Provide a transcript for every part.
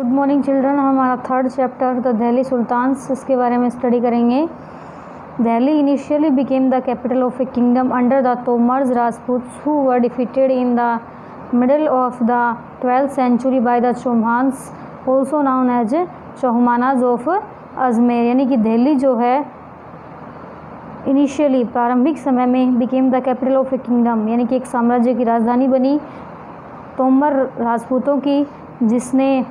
Good morning children. हमारा third chapter the Delhi sultans इसके बारे में स्टडी करेंगे। Delhi initially became the capital of a kingdom under the Tomars Rajputs who were defeated in the middle of the 12th century by the Chauhans also known as Chauhamanas of Ajmer. यानी कि दिल्ली जो है initially प्रारंभिक समय में became the capital of a kingdom यानी कि एक साम्राज्य की राजधानी बनी तोमर राजपूतों की, जिसने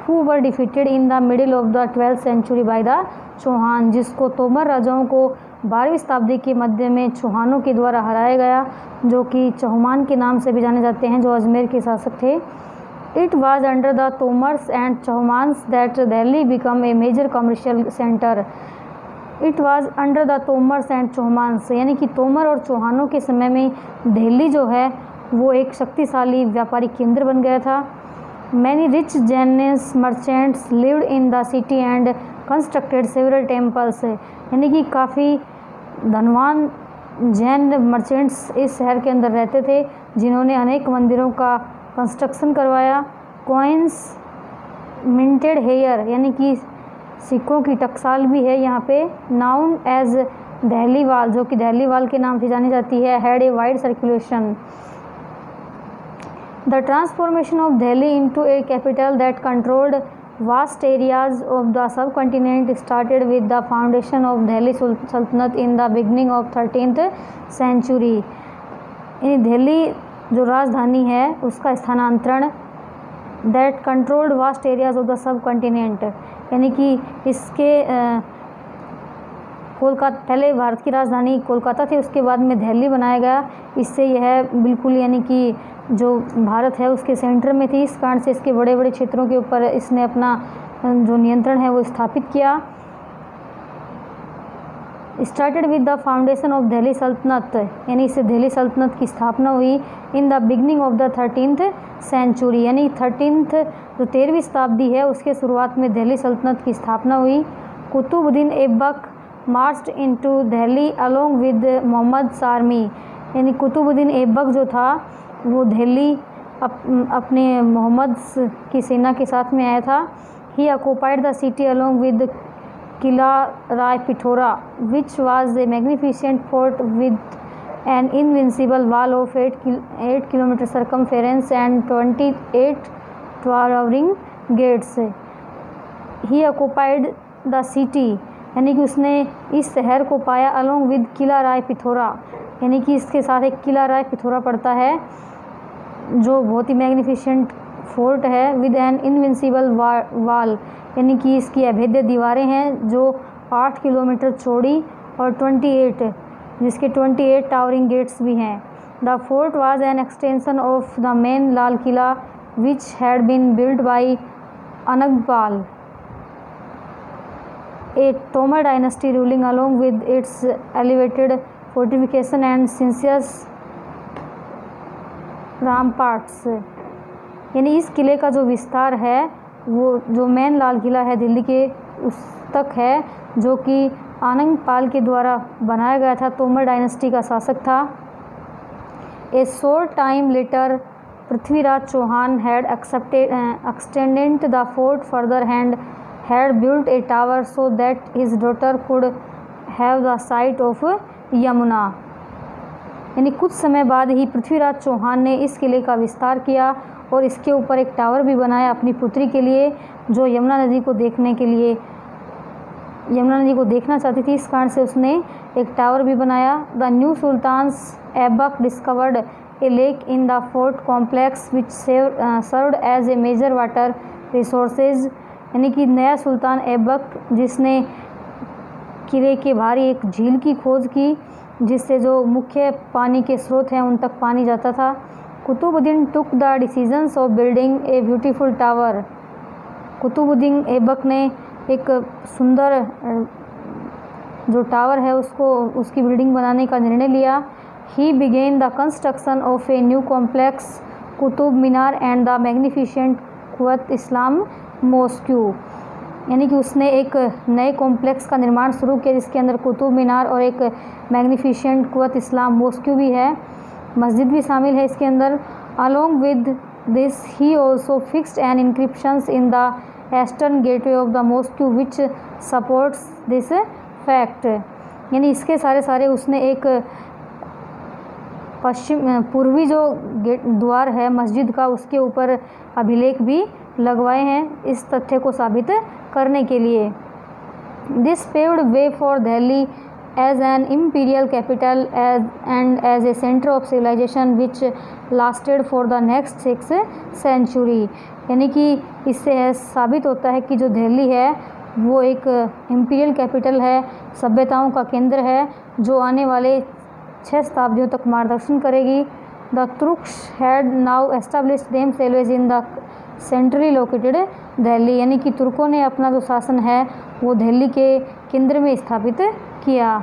who were defeated in the middle of the 12th century by the Chauhan, जिसको तोमर राजाओं को 12वीं शताब्दी के मध्य में चौहानों के द्वारा हराया गया, जो कि चौहान के नाम से भी जाने जाते हैं, जो अजमेर के शासक थे। It was under the Tomars and Chauhans that Delhi become a major commercial centre. It was under the Tomars and Chauhans यानी कि तोमर और चौहानों के समय में दिल्ली जो है वो एक शक्तिशाली व्यापारिक केंद्र बन गया था। Many rich Jains merchants lived in the city and constructed several temples. यानी कि काफ़ी धनवान जैन मर्चेंट्स इस शहर के अंदर रहते थे, जिन्होंने अनेक मंदिरों का कंस्ट्रक्शन करवाया। कॉइन्स मिंटेड हेयर यानी कि सिक्कों की टकसाल भी है यहाँ पे। नाउन एज दिल्ली वाल, जो कि दिल्ली वाल के नाम से जानी जाती है, had a wide circulation. The transformation of Delhi into a capital that controlled vast areas of the subcontinent started with the foundation of Delhi Sultanate in the beginning of 13th century। यानी दिल्ली जो राजधानी है उसका स्थानांतरण that controlled vast areas of the subcontinent यानी कि इसके कोलकाता, पहले भारत की राजधानी कोलकाता थी, उसके बाद में दिल्ली बनाया गया। इससे यह बिल्कुल यानी कि जो भारत है उसके सेंटर में थी, इस कारण से इसके बड़े बड़े क्षेत्रों के ऊपर इसने अपना जो नियंत्रण है वो स्थापित किया। Started with the foundation of Delhi sultanate यानी इससे दिल्ली सल्तनत की स्थापना हुई in the beginning of the 13th century यानी 13वीं शताब्दी है उसके शुरुआत में दिल्ली सल्तनत की स्थापना हुई। Qutubuddin Aibak marched into Delhi along with Mohammad army यानी कुतुबुद्दीन ऐबक जो था वो दिल्ली अपने मोहम्मद की सेना के साथ में आया था। He occupied the city along with Qila Rai Pithora which was a magnificent fort with an invincible wall of 8 kilometre circumference and 28 towering gates. He occupied the city यानी कि उसने इस शहर को पाया अलोंग विद किला राय पिथौरा यानी कि इसके साथ एक किला राय पिथौरा पड़ता है जो बहुत ही मैग्निफिसेंट फोर्ट है। विद एन इनविंसिबल वॉल यानी कि इसकी अभेद्य दीवारें हैं जो 8 किलोमीटर चौड़ी और 28 जिसके 28 टावरिंग गेट्स भी हैं। The fort was an extension of the main Lal Qila which had been built by Anangpal a Tomar dynasty ruling along with its elevated fortification and sinuous ramparts. यानी इस किले का जो विस्तार है वो जो मेन लाल किला है दिल्ली के उस तक है, जो कि आनंगपाल के द्वारा बनाया गया था, तोमर डायनेस्टी का शासक था। A short time later Prithviraj Chauhan had extended the fort further and had built a tower so that his daughter could have the sight of Yamuna. यानी कुछ समय बाद ही पृथ्वीराज चौहान ने इस किले का विस्तार किया और इसके ऊपर एक टावर भी बनाया अपनी पुत्री के लिए, जो यमुना नदी को देखना चाहती थी, इस कारण से उसने एक टावर भी बनाया। The new sultans Aibak discovered a lake in the fort complex which served as a major water resources. यानी कि नया सुल्तान ऐबक जिसने किले के बाहर एक झील की खोज की, जिससे जो मुख्य पानी के स्रोत हैं उन तक पानी जाता था। Qutubuddin took the decisions of building a beautiful tower. Qutubuddin Aibak ने एक सुंदर जो टावर है उसकी बिल्डिंग बनाने का निर्णय लिया। ही begin the construction of a new complex Qutub Minar and the magnificent कुवत इस्लाम मॉस्क्यू। यानी कि उसने एक नए कॉम्प्लेक्स का निर्माण शुरू किया जिसके अंदर कुतुब मीनार और एक मैग्निफिसेंट कुवत इस्लाम मॉस्क्यू भी है, मस्जिद भी शामिल है इसके अंदर। Along with this he also fixed an inscriptions in the eastern gateway of the mosque which supports this fact. यानी इसके सारे उसने एक पूर्वी जो गेट द्वार है मस्जिद का उसके ऊपर अभिलेख भी लगवाए हैं इस तथ्य को साबित करने के लिए। This paved way for Delhi as an imperial capital and as a centre of civilisation which lasted for the next 6 century. यानी कि इससे साबित होता है कि जो दिल्ली है वो एक इम्पीरियल कैपिटल है, सभ्यताओं का केंद्र है जो आने वाले 6 शताब्दियों तक मार्गदर्शन करेगी। The Turks had now established themselves in the centrally located Delhi. यानी कि तुर्कों ने अपना जो शासन है वो दिल्ली के केंद्र में स्थापित किया।